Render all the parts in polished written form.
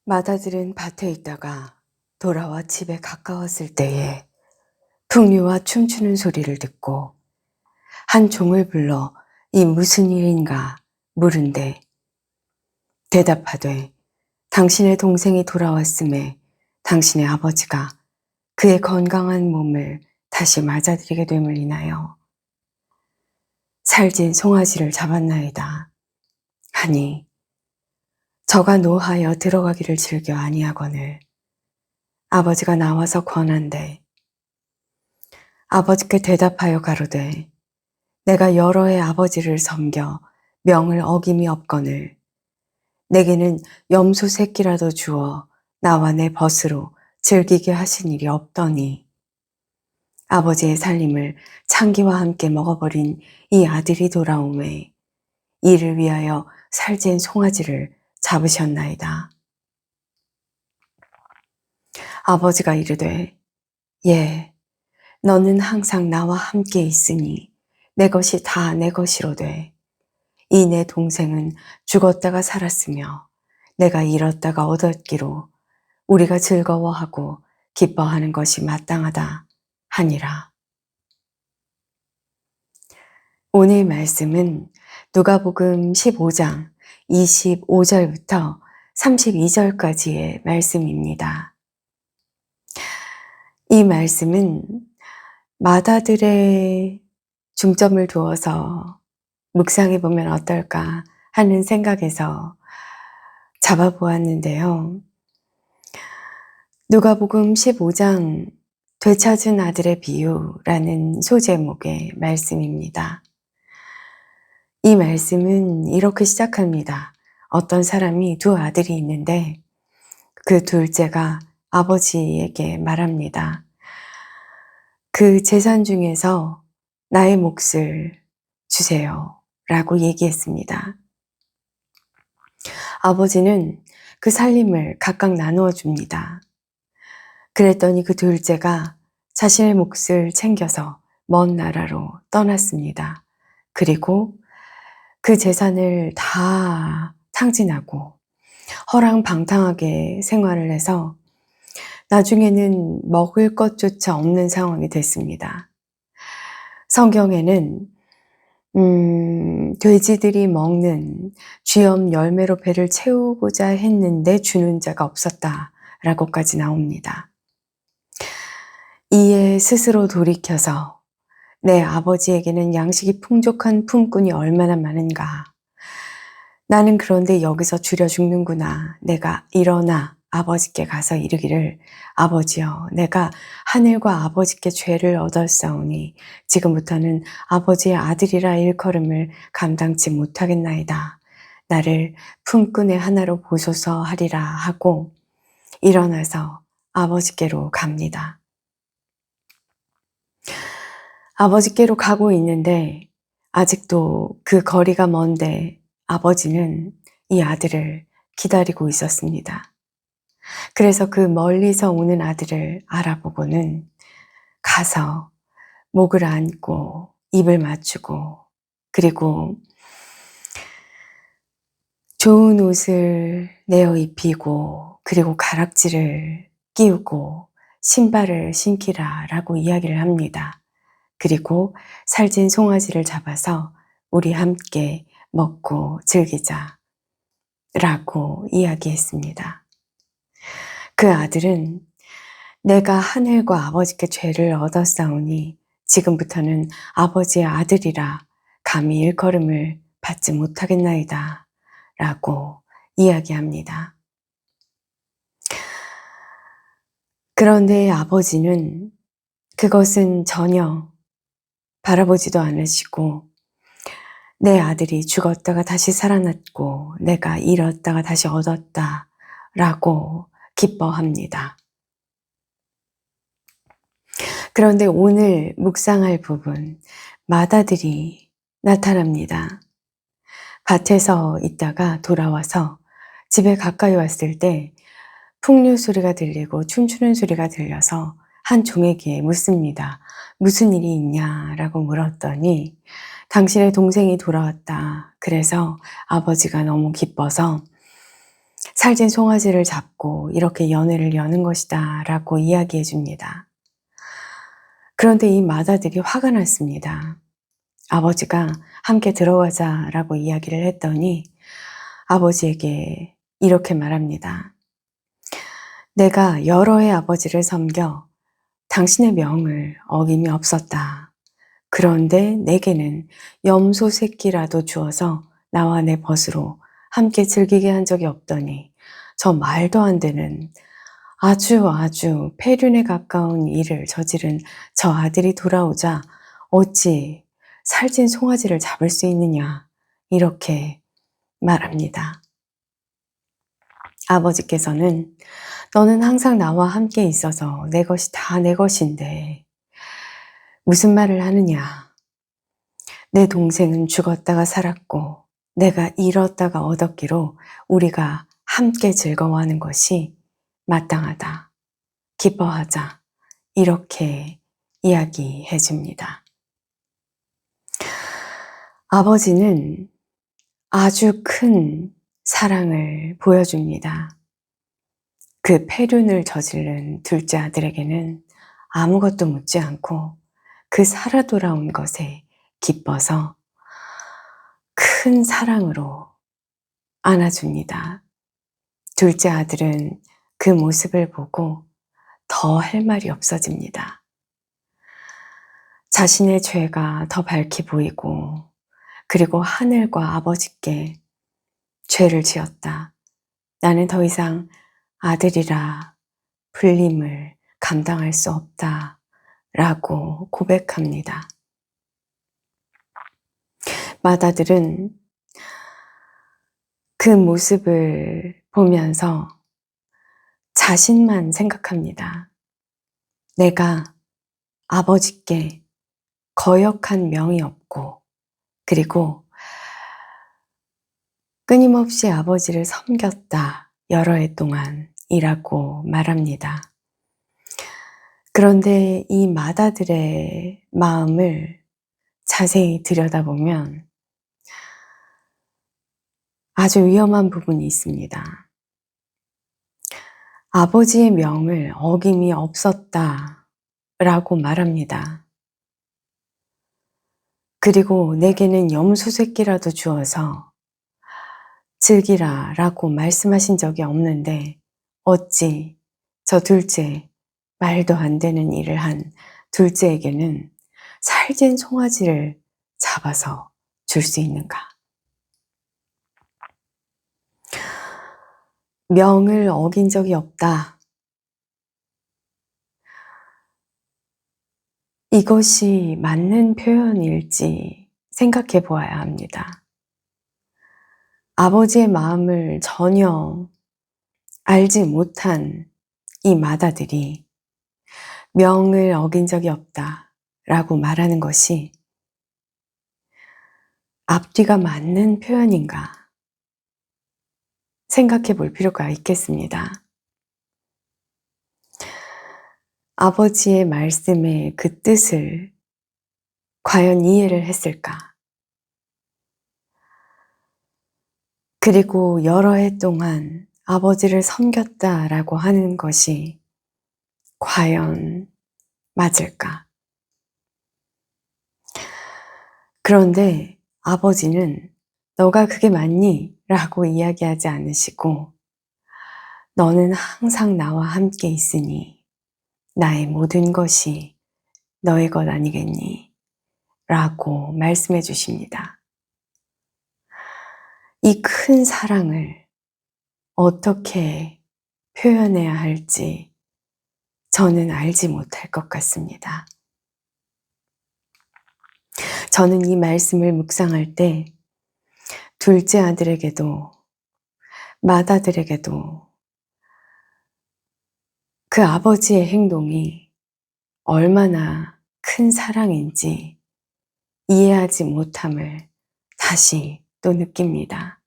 맏아들은 밭에 있다가 돌아와 집에 가까웠을 때에 풍류와 춤추는 소리를 듣고 한 종을 불러 이 무슨 일인가 물은데 대답하되 당신의 동생이 돌아왔음에 당신의 아버지가 그의 건강한 몸을 다시 맞아들이게 됨을 인하여 살진 송아지를 잡았나이다 하니 저가 노하여 들어가기를 즐겨 아니하거늘 아버지가 나와서 권한대 아버지께 대답하여 가로되 내가 여러 해 아버지를 섬겨 명을 어김이 없거늘 내게는 염소 새끼라도 주어 나와 내 벗으로 즐기게 하신 일이 없더니 아버지의 살림을 창기와 함께 먹어버린 이 아들이 돌아오매 이를 위하여 살찐 송아지를 잡으셨나이다. 아버지가 이르되 예, 너는 항상 나와 함께 있으니 내 것이 다 내 것이로되 이 내 동생은 죽었다가 살았으며 내가 잃었다가 얻었기로 우리가 즐거워하고 기뻐하는 것이 마땅하다 하니라. 오늘 말씀은 누가복음 15장 25절부터 32절까지의 말씀입니다. 이 말씀은 맏아들의 중점을 두어서 묵상해 보면 어떨까 하는 생각에서 잡아보았는데요. 누가복음 15장 되찾은 아들의 비유라는 소제목의 말씀입니다. 이 말씀은 이렇게 시작합니다. 어떤 사람이 두 아들이 있는데 그 둘째가 아버지에게 말합니다. 그 재산 중에서 나의 몫을 주세요 라고 얘기했습니다. 아버지는 그 살림을 각각 나누어 줍니다. 그랬더니 그 둘째가 자신의 몫을 챙겨서 먼 나라로 떠났습니다. 그리고 그 재산을 다 탕진하고 허랑방탕하게 생활을 해서 나중에는 먹을 것조차 없는 상황이 됐습니다. 성경에는 돼지들이 먹는 쥐엄 열매로 배를 채우고자 했는데 주는 자가 없었다라고까지 나옵니다. 이에 스스로 돌이켜서 내 아버지에게는 양식이 풍족한 품꾼이 얼마나 많은가. 나는 그런데 여기서 줄여 죽는구나. 내가 일어나 아버지께 가서 이르기를 아버지여 내가 하늘과 아버지께 죄를 얻었사오니 지금부터는 아버지의 아들이라 일컬음을 감당치 못하겠나이다. 나를 품꾼의 하나로 보소서 하리라 하고 일어나서 아버지께로 갑니다. 아버지께로 가고 있는데 아직도 그 거리가 먼데 아버지는 이 아들을 기다리고 있었습니다. 그래서 그 멀리서 오는 아들을 알아보고는 가서 목을 안고 입을 맞추고 그리고 좋은 옷을 내어 입히고 그리고 가락지를 끼우고 신발을 신기라 라고 이야기를 합니다. 그리고 살찐 송아지를 잡아서 우리 함께 먹고 즐기자 라고 이야기했습니다. 그 아들은 내가 하늘과 아버지께 죄를 얻었사오니 지금부터는 아버지의 아들이라 감히 일컬음을 받지 못하겠나이다 라고 이야기합니다. 그런데 아버지는 그것은 전혀 바라보지도 않으시고 내 아들이 죽었다가 다시 살아났고 내가 잃었다가 다시 얻었다 라고 기뻐합니다. 그런데 오늘 묵상할 부분 맏아들이 나타납니다. 밭에서 있다가 돌아와서 집에 가까이 왔을 때 풍류 소리가 들리고 춤추는 소리가 들려서 한 종에게 묻습니다. 무슨 일이 있냐라고 물었더니 당신의 동생이 돌아왔다. 그래서 아버지가 너무 기뻐서 살찐 송아지를 잡고 이렇게 연회를 여는 것이다 라고 이야기해 줍니다. 그런데 이 맏아들이 화가 났습니다. 아버지가 함께 들어가자 라고 이야기를 했더니 아버지에게 이렇게 말합니다. 내가 여러 해 아버지를 섬겨 당신의 명을 어김이 없었다. 그런데 내게는 염소 새끼라도 주어서 나와 내 벗으로 함께 즐기게 한 적이 없더니 저 말도 안 되는 아주 폐륜에 가까운 일을 저지른 저 아들이 돌아오자 어찌 살찐 송아지를 잡을 수 있느냐 이렇게 말합니다. 아버지께서는 너는 항상 나와 함께 있어서 내 것이 다 내 것인데 무슨 말을 하느냐. 내 동생은 죽었다가 살았고 내가 잃었다가 얻었기로 우리가 함께 즐거워하는 것이 마땅하다. 기뻐하자. 이렇게 이야기해 줍니다. 아버지는 아주 큰 사랑을 보여줍니다. 그 폐륜을 저지른 둘째 아들에게는 아무것도 묻지 않고 그 살아 돌아온 것에 기뻐서 큰 사랑으로 안아줍니다. 둘째 아들은 그 모습을 보고 더 할 말이 없어집니다. 자신의 죄가 더 밝히 보이고 그리고 하늘과 아버지께 죄를 지었다. 나는 더 이상 아들이라 불림을 감당할 수 없다. 라고 고백합니다. 맏아들은 그 모습을 보면서 자신만 생각합니다. 내가 아버지께 거역한 명이 없고 그리고 끊임없이 아버지를 섬겼다. 여러 해 동안이라고 말합니다. 그런데 이 맏아들의 마음을 자세히 들여다보면 아주 위험한 부분이 있습니다. 아버지의 명을 어김이 없었다 라고 말합니다. 그리고 내게는 염소 새끼라도 주어서 즐기라 라고 말씀하신 적이 없는데 어찌 저 둘째 말도 안 되는 일을 한 둘째에게는 살찐 송아지를 잡아서 줄 수 있는가? 명을 어긴 적이 없다. 이것이 맞는 표현일지 생각해 보아야 합니다. 아버지의 마음을 전혀 알지 못한 이 맏아들이 명을 어긴 적이 없다 라고 말하는 것이 앞뒤가 맞는 표현인가 생각해 볼 필요가 있겠습니다. 아버지의 말씀의 그 뜻을 과연 이해를 했을까? 그리고 여러 해 동안 아버지를 섬겼다라고 하는 것이 과연 맞을까? 그런데 아버지는 너가 그게 맞니? 라고 이야기하지 않으시고 너는 항상 나와 함께 있으니 나의 모든 것이 너의 것 아니겠니? 라고 말씀해 주십니다. 이 큰 사랑을 어떻게 표현해야 할지 저는 알지 못할 것 같습니다. 저는 이 말씀을 묵상할 때 둘째 아들에게도 맏아들에게도 그 아버지의 행동이 얼마나 큰 사랑인지 이해하지 못함을 다시 또 느낍니다.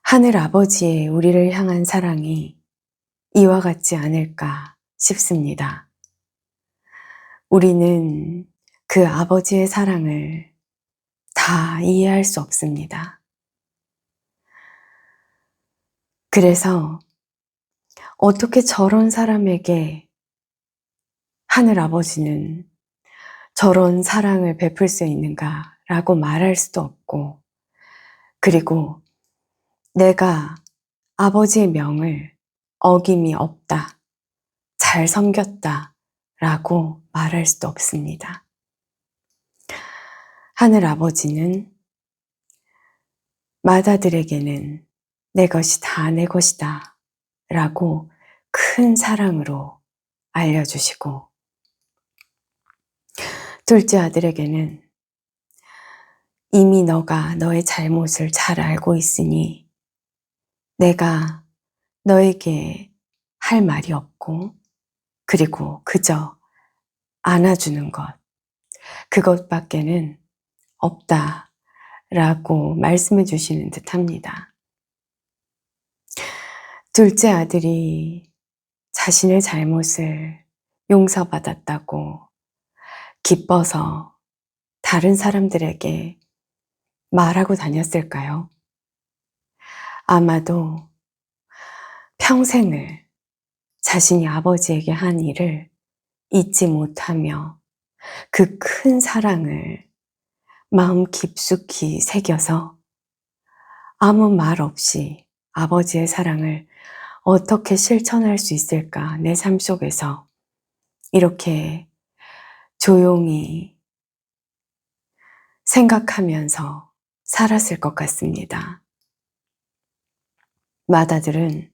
하늘 아버지의 우리를 향한 사랑이 이와 같지 않을까 싶습니다. 우리는 그 아버지의 사랑을 다 이해할 수 없습니다. 그래서 어떻게 저런 사람에게 하늘 아버지는 저런 사랑을 베풀 수 있는가라고 말할 수도 없고, 그리고 내가 아버지의 명을 어김이 없다, 잘 섬겼다 라고 말할 수도 없습니다. 하늘 아버지는 맏아들에게는 내 것이 다 내 것이다 라고 큰 사랑으로 알려주시고, 둘째 아들에게는 이미 너가 너의 잘못을 잘 알고 있으니 내가 너에게 할 말이 없고, 그리고 그저 안아주는 것, 그것밖에는 없다 라고 말씀해 주시는 듯 합니다. 둘째 아들이 자신의 잘못을 용서받았다고 기뻐서 다른 사람들에게 말하고 다녔을까요? 아마도 평생을 자신이 아버지에게 한 일을 잊지 못하며 그 큰 사랑을 마음 깊숙이 새겨서 아무 말 없이 아버지의 사랑을 어떻게 실천할 수 있을까, 내 삶 속에서 이렇게 조용히 생각하면서 살았을 것 같습니다. 맏아들은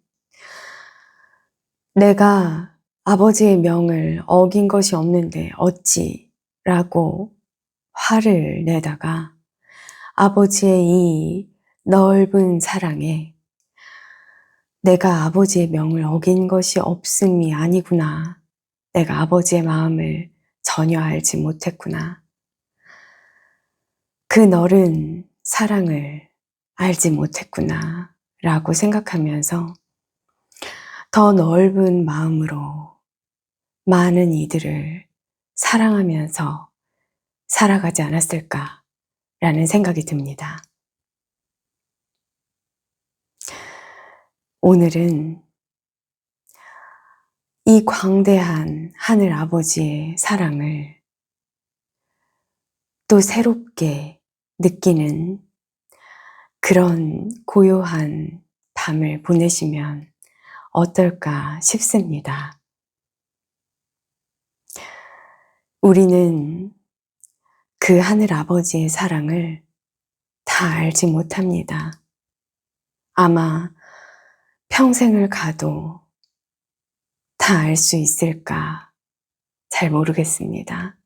내가 아버지의 명을 어긴 것이 없는데 어찌 라고 화를 내다가 아버지의 이 넓은 사랑에 내가 아버지의 명을 어긴 것이 없음이 아니구나, 내가 아버지의 마음을 전혀 알지 못했구나, 그 넓은 사랑을 알지 못했구나 라고 생각하면서 더 넓은 마음으로 많은 이들을 사랑하면서 살아가지 않았을까라는 생각이 듭니다. 오늘은 이 광대한 하늘 아버지의 사랑을 또 새롭게 느끼는 그런 고요한 밤을 보내시면 어떨까 싶습니다. 우리는 그 하늘 아버지의 사랑을 다 알지 못합니다. 아마 평생을 가도 다 알 수 있을까 잘 모르겠습니다.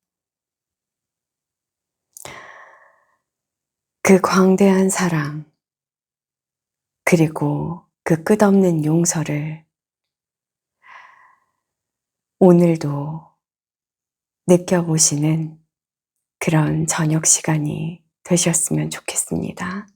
그 광대한 사랑, 그리고 그 끝없는 용서를 오늘도 느껴보시는 그런 저녁 시간이 되셨으면 좋겠습니다.